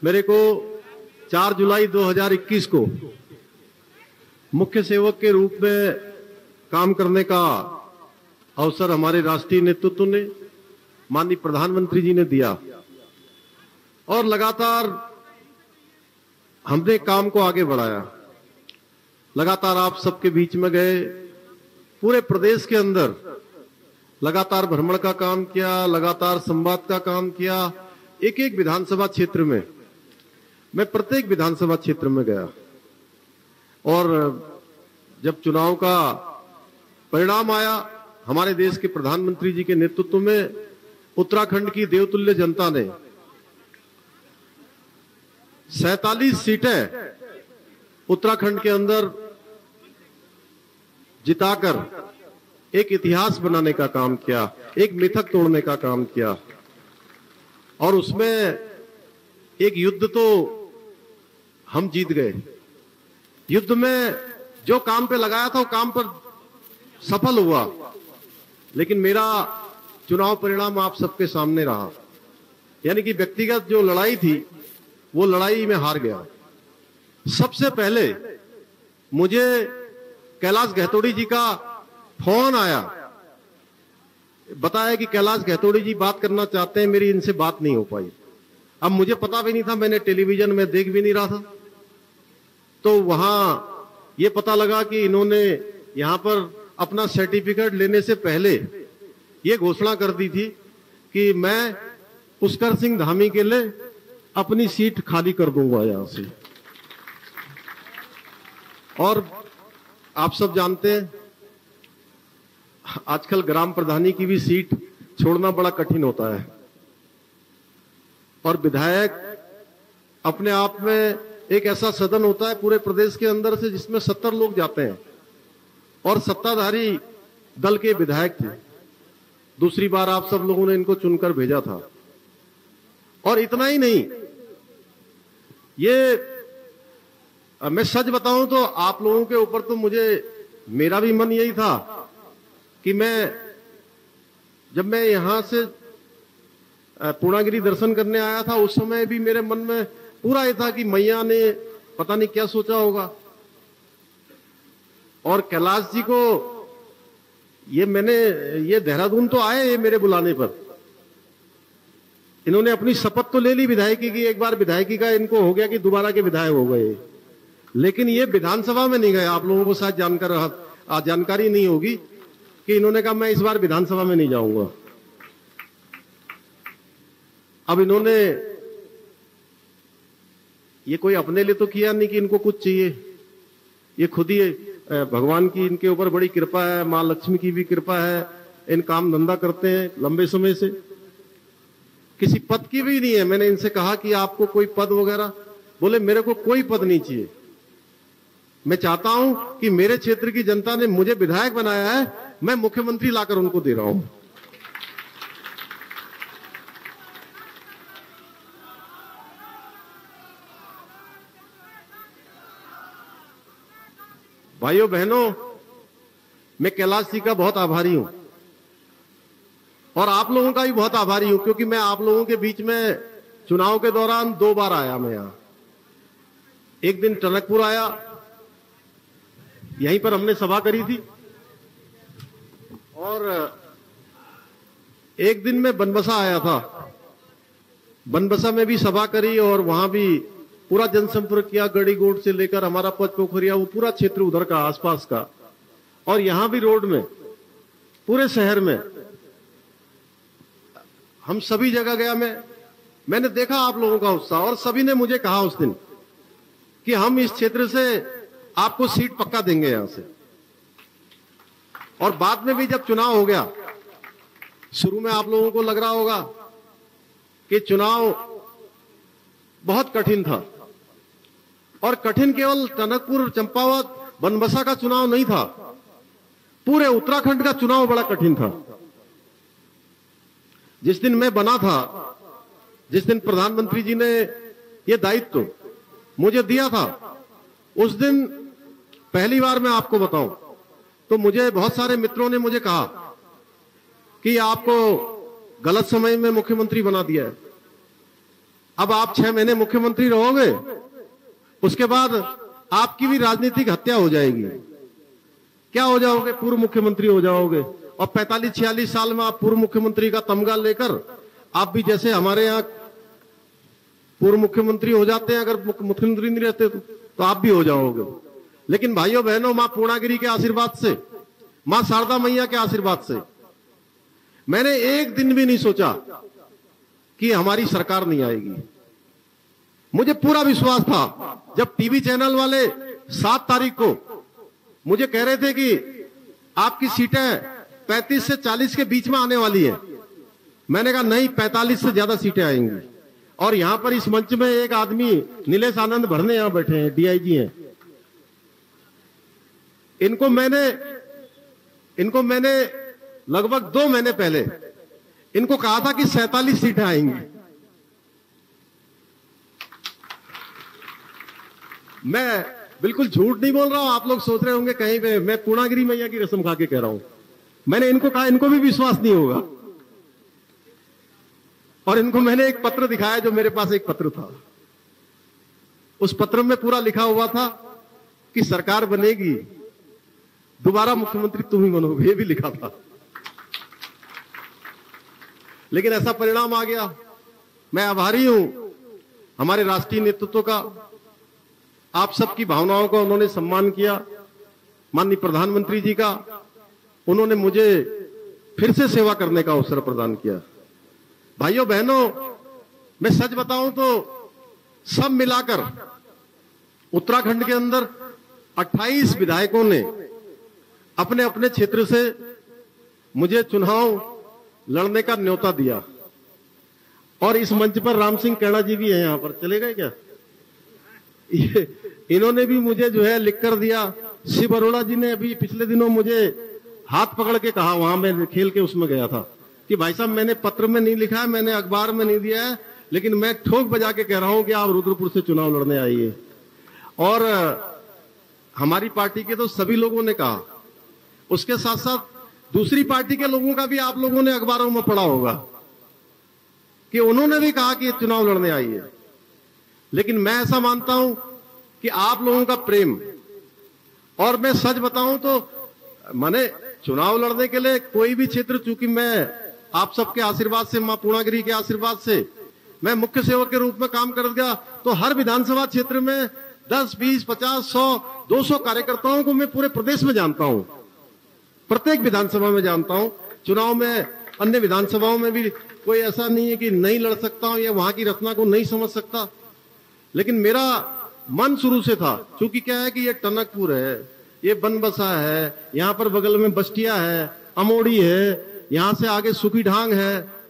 मेरे को 4 जुलाई 2021 को मुख्य सेवक के रूप में काम करने का अवसर हमारे राष्ट्रीय नेतृत्व ने, माननीय प्रधानमंत्री जी ने दिया और लगातार हमने काम को आगे बढ़ाया। लगातार आप सबके बीच में गए, पूरे प्रदेश के अंदर लगातार भ्रमण का काम किया, लगातार संवाद का काम किया। एक एक विधानसभा क्षेत्र में मैं प्रत्येक विधानसभा क्षेत्र में गया और जब चुनाव का परिणाम आया, हमारे देश के प्रधानमंत्री जी के नेतृत्व में उत्तराखंड की देवतुल्य जनता ने 47 सीटें उत्तराखंड के अंदर जिताकर एक इतिहास बनाने का काम किया, एक मिथक तोड़ने का काम किया। और उसमें एक युद्ध तो हम जीत गए। युद्ध में जो काम पे लगाया था वो काम पर सफल हुआ, लेकिन मेरा चुनाव परिणाम आप सबके सामने रहा। यानी कि व्यक्तिगत जो लड़ाई थी वो लड़ाई में हार गया। सबसे पहले मुझे कैलाश गहतोड़ी जी का फोन आया, बताया कि कैलाश गहतोड़ी जी बात करना चाहते हैं, मेरी इनसे बात नहीं हो पाई। अब मुझे पता भी नहीं था, मैंने टेलीविजन में देख भी नहीं रहा था। तो वहां ये पता लगा कि इन्होंने यहां पर अपना सर्टिफिकेट लेने से पहले ये घोषणा कर दी थी कि मैं पुष्कर सिंह धामी के लिए अपनी सीट खाली कर दूंगा यहां से। और आप सब जानते हैं आजकल ग्राम प्रधानी की भी सीट छोड़ना बड़ा कठिन होता है और विधायक अपने आप में एक ऐसा सदन होता है पूरे प्रदेश के अंदर से जिसमें 70 लोग जाते हैं और सत्ताधारी दल के विधायक थे। दूसरी बार आप सब लोगों ने इनको चुनकर भेजा था। और इतना ही नहीं, ये मैं सच बताऊं तो आप लोगों के ऊपर तो मेरा भी मन यही था कि जब मैं यहां से पूर्णागिरी दर्शन करने आया था, उस समय भी मेरे मन में पूरा ये था कि मैया ने पता नहीं क्या सोचा होगा। और कैलाश जी को ये देहरादून तो आए ये मेरे बुलाने पर, इन्होंने अपनी शपथ तो ले ली विधायकी की। एक बार विधायकी का इनको हो गया कि दोबारा के विधायक हो गए, लेकिन ये विधानसभा में नहीं गए। आप लोगों को शायद जानकारी नहीं होगी कि इन्होंने कहा मैं इस बार विधानसभा में नहीं जाऊंगा। अब इन्होंने ये कोई अपने लिए तो किया नहीं कि इनको कुछ चाहिए, ये खुद ही भगवान की इनके ऊपर बड़ी कृपा है, मां लक्ष्मी की भी कृपा है। इन काम धंधा करते हैं लंबे समय से, किसी पद की भी नहीं है। मैंने इनसे कहा कि आपको कोई पद वगैरह, बोले मेरे को कोई पद नहीं चाहिए। मैं चाहता हूं कि मेरे क्षेत्र की जनता ने मुझे विधायक बनाया है, मैं मुख्यमंत्री लाकर उनको दे रहा हूं। भाइयों बहनों, मैं कैलाश जी का बहुत आभारी हूं और आप लोगों का भी बहुत आभारी हूं, क्योंकि मैं आप लोगों के बीच में चुनाव के दौरान 2 बार आया। मैं यहां एक दिन टनकपुर आया, यहीं पर हमने सभा करी थी, और एक दिन मैं बनबसा आया था। बनबसा में भी सभा करी और वहां भी पूरा जनसंपर्क किया, गढ़ीगोड़ से लेकर हमारा पचपोखरिया, वो पूरा क्षेत्र उधर का आसपास का, और यहां भी रोड में, पूरे शहर में, हम सभी जगह गया। मैंने देखा आप लोगों का उत्साह, और सभी ने मुझे कहा उस दिन कि हम इस क्षेत्र से आपको सीट पक्का देंगे यहां से। और बाद में भी जब चुनाव हो गया, शुरू में आप लोगों को लग रहा होगा कि चुनाव बहुत कठिन था, और कठिन केवल टनकपुर, चंपावत, बनबसा का चुनाव नहीं था, पूरे उत्तराखंड का चुनाव बड़ा कठिन था। जिस दिन मैं बना था, जिस दिन प्रधानमंत्री जी ने यह दायित्व मुझे दिया था, उस दिन पहली बार मैं आपको बताऊं तो मुझे बहुत सारे मित्रों ने मुझे कहा कि आपको गलत समय में मुख्यमंत्री बना दिया है। अब आप 6 महीने मुख्यमंत्री रहोगे, उसके बाद आपकी भी राजनीतिक हत्या हो जाएगी। क्या हो जाओगे? पूर्व मुख्यमंत्री हो जाओगे। और 45-46 साल में आप पूर्व मुख्यमंत्री का तमगा लेकर आप भी जैसे हमारे यहाँ पूर्व मुख्यमंत्री हो जाते हैं, अगर मुख्यमंत्री नहीं रहते तो आप भी हो जाओगे। लेकिन भाइयों बहनों, मां पूर्णागिरी के आशीर्वाद से, मां शारदा मैया के आशीर्वाद से मैंने एक दिन भी नहीं सोचा कि हमारी सरकार नहीं आएगी। मुझे पूरा विश्वास था। जब टीवी चैनल वाले 7 तारीख को मुझे कह रहे थे कि आपकी सीटें 35 से 40 के बीच में आने वाली है, मैंने कहा नहीं, 45 से ज्यादा सीटें आएंगी। और यहां पर इस मंच में एक आदमी नीलेश आनंद भरने यहां बैठे हैं, डीआईजी हैं। इनको मैंने लगभग 2 महीने पहले इनको कहा था कि 47 सीटें आएंगी। मैं बिल्कुल झूठ नहीं बोल रहा हूं। आप लोग सोच रहे होंगे कहीं पे मैं पूर्णागिरी मैया की कसम खा के कह रहा हूं। मैंने इनको कहा, इनको भी विश्वास नहीं होगा। और इनको मैंने एक पत्र दिखाया, जो मेरे पास एक पत्र था। उस पत्र में पूरा लिखा हुआ था कि सरकार बनेगी, दोबारा मुख्यमंत्री तुम ही बनोगे, ये भी लिखा था। लेकिन ऐसा परिणाम आ गया। मैं आभारी हूं हमारे राष्ट्रीय नेतृत्व का। आप सबकी भावनाओं का उन्होंने सम्मान किया। माननीय प्रधानमंत्री जी का, उन्होंने मुझे फिर से सेवा करने का अवसर प्रदान किया। भाइयों बहनों, मैं सच बताऊं तो सब मिलाकर उत्तराखंड के अंदर 28 विधायकों ने अपने अपने क्षेत्र से मुझे चुनाव लड़ने का न्योता दिया। और इस मंच पर राम सिंह कैणा जी भी हैं, यहां पर चले गए क्या? इन्होंने भी मुझे जो है लिख कर दिया। शिव अरोड़ा जी ने अभी पिछले दिनों मुझे हाथ पकड़ के कहा, वहां मैं खेल के उसमें गया था, कि भाई साहब मैंने पत्र में नहीं लिखा है, मैंने अखबार में नहीं दिया है, लेकिन मैं ठोक बजा के कह रहा हूं कि आप रुद्रपुर से चुनाव लड़ने आइए। और हमारी पार्टी के तो सभी लोगों ने कहा। उसके साथ साथ दूसरी पार्टी के लोगों का भी आप लोगों ने अखबारों में पढ़ा होगा कि उन्होंने भी कहा कि चुनाव लड़ने आइए। लेकिन मैं ऐसा मानता हूं कि आप लोगों का प्रेम, और मैं सच बताऊं तो माने चुनाव लड़ने के लिए कोई भी क्षेत्र, चूंकि मैं आप सबके आशीर्वाद से, मां पूर्णागिरी के आशीर्वाद से मैं मुख्य सेवक के रूप में काम कर गया, तो हर विधानसभा क्षेत्र में 10, 20, 50, 100, 200 कार्यकर्ताओं को मैं पूरे प्रदेश में जानता हूं, प्रत्येक विधानसभा में जानता हूं। चुनाव में अन्य विधानसभाओं में भी कोई ऐसा नहीं है कि नहीं लड़ सकता हूं या वहां की रचना को नहीं समझ सकता। लेकिन मेरा मन शुरू से था, क्योंकि क्या है कि ये टनकपुर है, ये बनबसा है, यहां पर बगल में बस्टिया है, अमोड़ी है, यहां से आगे सुखी ढांग है,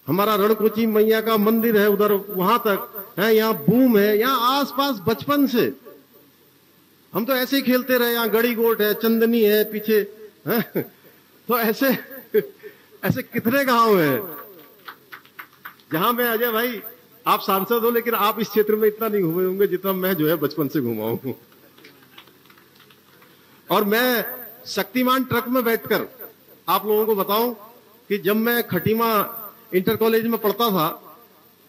हमारा रणकोची मैया का मंदिर है उधर, वहां तक है, यहाँ बूम है, यहाँ आसपास बचपन से हम तो ऐसे ही खेलते रहे। यहाँ गड़ी गोट है, चंदनी है पीछे है? तो ऐसे कितने गांव हैं जहां मैं, अजय भाई आप सांसद हो, लेकिन आप इस क्षेत्र में इतना नहीं घूमे होंगे जितना मैं जो है बचपन से घूमा हूं। और मैं शक्तिमान ट्रक में बैठकर आप लोगों को बताऊं कि जब मैं खटीमा इंटर कॉलेज में पढ़ता था,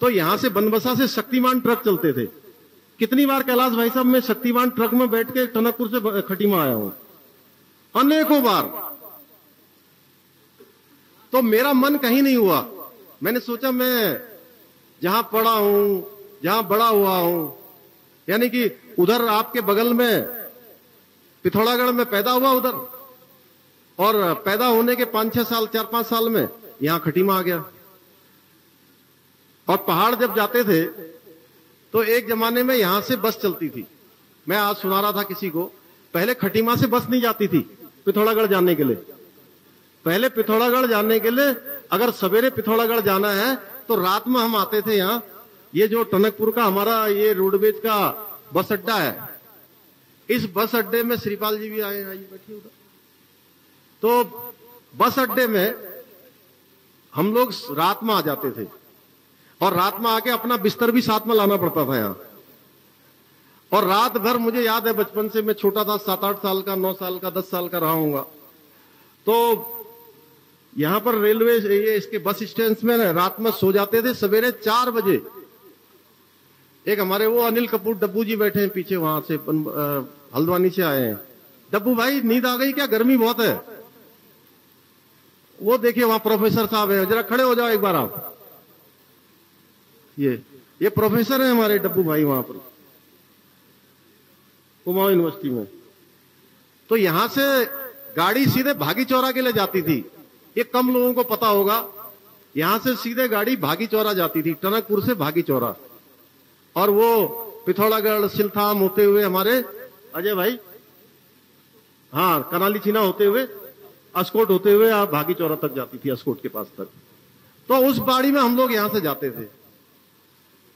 तो यहां से बनबसा से शक्तिमान ट्रक चलते थे। कितनी बार कैलाश भाई साहब मैं शक्तिमान ट्रक में बैठ के टनकपुर से खटीमा आया हूं, अनेकों बार। तो मेरा मन कहीं नहीं हुआ। मैंने सोचा मैं जहां पढ़ा हूं, जहां बड़ा हुआ हूं, यानी कि उधर आपके बगल में पिथौरागढ़ में पैदा हुआ उधर, और पैदा होने के 5-6 साल, 4-5 साल में यहां खटीमा आ गया। और पहाड़ जब जाते थे तो एक जमाने में यहां से बस चलती थी। मैं आज सुना रहा था किसी को, पहले खटीमा से बस नहीं जाती थी पिथौरागढ़ जाने के लिए। पहले पिथौरागढ़ जाने के लिए अगर सवेरे पिथौरागढ़ जाना है तो रात में हम आते थे यहाँ। ये जो टनकपुर का हमारा ये रोडवेज का बस अड्डा है, इस बस अड्डे में श्रीपाल जी भी आए हैं, बैठिए उधर। तो बस अड्डे में हम लोग रात में आ जाते थे, और रात में आके अपना बिस्तर भी साथ में लाना पड़ता था यहाँ। और रात भर, मुझे याद है बचपन से, मैं छोटा था, 7-8 साल का, 9 साल का, 10 साल का रहा हूंगा, तो यहाँ पर रेलवे ये इसके बस स्टैंड में रात में सो जाते थे। सवेरे 4 बजे एक हमारे वो अनिल कपूर डब्बू जी बैठे हैं पीछे, वहां से हल्द्वानी से आए हैं। डब्बू भाई नींद आ गई क्या, गर्मी बहुत है? वो देखिए वहां प्रोफेसर साहब है, जरा खड़े हो जाओ एक बार आप। ये प्रोफेसर है हमारे डब्बू भाई वहां पर कुमाऊं यूनिवर्सिटी में। तो यहां से गाड़ी सीधे भागी चौरा के लिए जाती थी, ये कम लोगों को पता होगा। यहां से सीधे गाड़ी भागी चौरा जाती थी, टनकपुर से भागी चौरा, और वो पिथौरागढ़ सिलथाम होते हुए हमारे अजय भाई, हाँ, कनाली चीना होते हुए, अस्कोट होते हुए आप भागी चौरा तक जाती थी, अस्कोट के पास तक। तो उस गाड़ी में हम लोग यहां से जाते थे।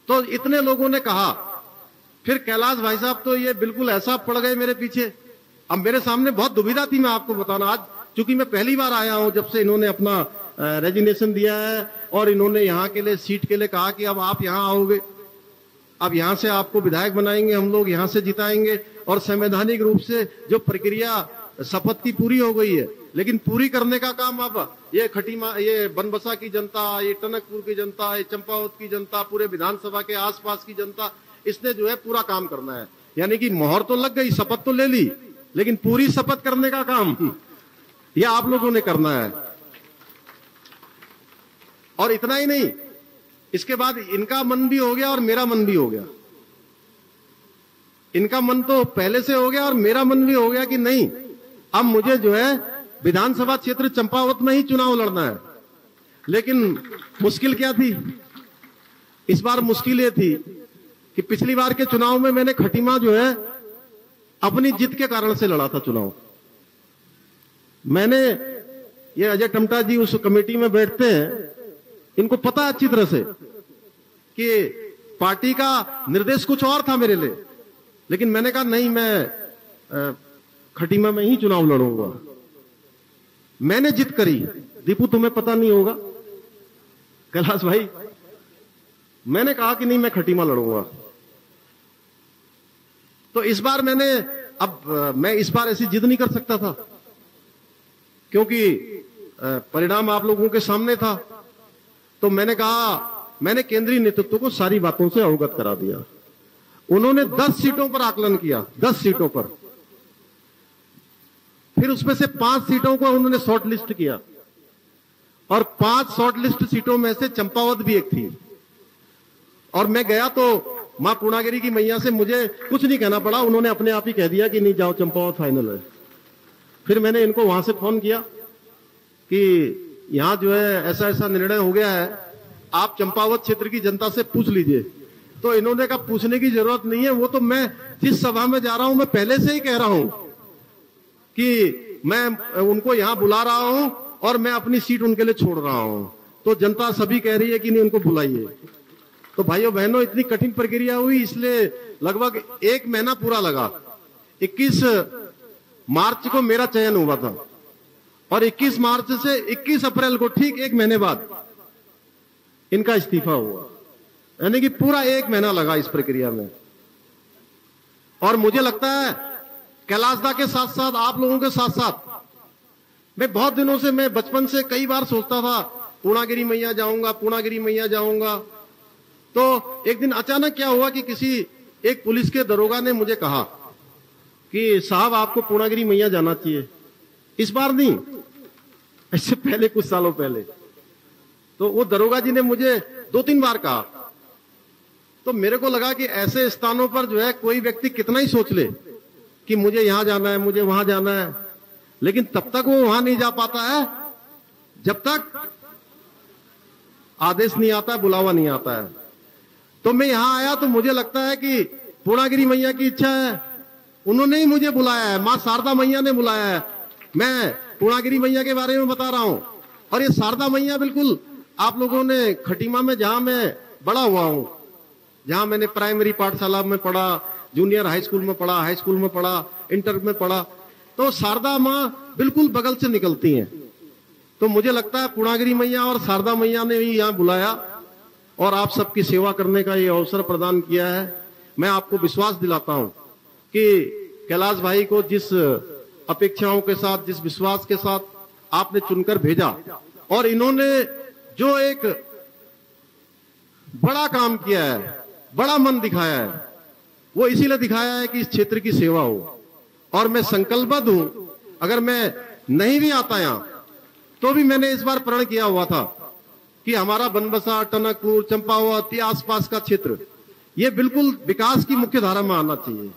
तो इतने लोगों ने कहा, फिर कैलाश भाई साहब तो ये बिल्कुल ऐसा पड़ गए मेरे पीछे। अब मेरे सामने बहुत दुविधा थी, मैं आपको बताना। आज चूंकि मैं पहली बार आया हूं जब से इन्होंने अपना रेजिग्नेशन दिया है, और इन्होंने यहां के लिए सीट के लिए कहा कि अब आप यहां आओगे, अब यहां से आपको विधायक बनाएंगे, हम लोग यहां से जिताएंगे, और संवैधानिक रूप से जो प्रक्रिया शपथ की पूरी हो गई है, लेकिन पूरी करने का काम अब ये खटीमा, ये बनबसा की जनता, ये टनकपुर की जनता, ये चंपावत की जनता, पूरे विधानसभा के आसपास की जनता, इसने जो है पूरा काम करना है। यानी कि मोहर तो लग गई, शपथ तो ले ली, लेकिन पूरी शपथ करने का काम ये आप लोगों ने करना है। और इतना ही नहीं, इसके बाद इनका मन भी हो गया और मेरा मन भी हो गया। इनका मन तो पहले से हो गया और मेरा मन भी हो गया कि नहीं, अब मुझे जो है विधानसभा क्षेत्र चंपावत में ही चुनाव लड़ना है। लेकिन मुश्किल क्या थी इस बार? मुश्किल ये थी कि पिछली बार के चुनाव में मैंने खटीमा जो है अपनी जिद के कारण से लड़ा था चुनाव। मैंने, ये अजय टमटा जी उस कमेटी में बैठते हैं, इनको पता अच्छी तरह से कि पार्टी का निर्देश कुछ और था मेरे लिए, लेकिन मैंने कहा नहीं, मैं खटीमा में ही चुनाव लड़ूंगा। मैंने जिद करी। दीपू तुम्हें पता नहीं होगा, कैलाश भाई, मैंने कहा कि नहीं, मैं खटीमा लड़ूंगा। तो इस बार मैंने, अब मैं इस बार ऐसी जिद नहीं कर सकता था, क्योंकि परिणाम आप लोगों के सामने था। तो मैंने कहा, मैंने केंद्रीय नेतृत्व को सारी बातों से अवगत करा दिया। उन्होंने 10 सीटों पर आकलन किया, 10 सीटों पर। फिर उसमें से 5 सीटों को उन्होंने शॉर्ट लिस्ट किया, और 5 शॉर्ट लिस्ट सीटों में से चंपावत भी एक थी। और मैं गया तो मां पूर्णागिरी की मैया से मुझे कुछ नहीं कहना पड़ा, उन्होंने अपने आप ही कह दिया कि नहीं जाओ, चंपावत फाइनल है। फिर मैंने इनको वहां से फोन किया कि यहां जो है ऐसा ऐसा निर्णय हो गया है, आप चंपावत क्षेत्र की जनता से पूछ लीजिए। तो इन्होंने कहा पूछने की जरूरत नहीं है, वो तो मैं जिस सभा में जा रहा हूं मैं पहले से ही कह रहा हूं कि मैं उनको यहां बुला रहा हूं और मैं अपनी सीट उनके लिए छोड़ रहा हूं। तो जनता सभी कह रही है कि नहीं, उनको बुलाइए। तो भाइयों बहनों, इतनी कठिन प्रक्रिया हुई, इसलिए लगभग 1 महीना पूरा लगा। 21 मार्च को मेरा चयन हुआ था, और 21 मार्च से 21 अप्रैल को, ठीक 1 महीने बाद इनका इस्तीफा हुआ। यानी कि पूरा 1 महीना लगा इस प्रक्रिया में। और मुझे लगता है कैलाश दा के साथ साथ, आप लोगों के साथ साथ, मैं बहुत दिनों से, मैं बचपन से कई बार सोचता था पूर्णागिरी मैया जाऊंगा, पूर्णागिरी मैया जाऊंगा। तो एक दिन अचानक क्या हुआ कि किसी एक पुलिस के दरोगा ने मुझे कहा कि साहब आपको पूर्णागिरी मैया जाना चाहिए। इस बार नहीं, इससे पहले कुछ सालों पहले। तो वो दरोगा जी ने मुझे 2-3 बार कहा। तो मेरे को लगा कि ऐसे स्थानों पर जो है कोई व्यक्ति कितना ही सोच ले कि मुझे यहां जाना है, मुझे वहां जाना है, लेकिन तब तक वो वहां नहीं जा पाता है जब तक आदेश नहीं आता है, बुलावा नहीं आता है। तो मैं यहां आया तो मुझे लगता है कि पूर्णागिरी मैया की इच्छा है, उन्होंने ही मुझे बुलाया है, मां शारदा मैया ने बुलाया है। मैं पूर्णागिरी मैया के बारे में बता रहा हूं। और ये शारदा मैया बिल्कुल, आप लोगों ने खटीमा में, जहां मैं बड़ा हुआ हूं, जहां मैंने प्राइमरी पाठशाला में पढ़ा, जूनियर हाई स्कूल में पढ़ा, हाई स्कूल में पढ़ा, इंटर में पढ़ा, तो शारदा मां बिल्कुल बगल से निकलती हैं। तो मुझे लगता है पूर्णागिरी मैया और शारदा मैया ने ही यहां बुलाया और आप सबकी सेवा करने का ये अवसर प्रदान किया है। मैं आपको विश्वास दिलाता हूं कि कैलाश भाई को जिस अपेक्षाओं के साथ, जिस विश्वास के साथ आपने चुनकर भेजा, और इन्होंने जो एक बड़ा काम किया है, बड़ा मन दिखाया है। वो इसीलिए दिखाया है कि इस क्षेत्र की सेवा हो। और मैं संकल्पबद्ध हूं, अगर मैं नहीं भी आता यहां तो भी मैंने इस बार प्रण किया हुआ था कि हमारा बनबसा, टनकपुर, चंपावत, आसपास का क्षेत्र ये बिल्कुल विकास की मुख्य धारा में आना चाहिए।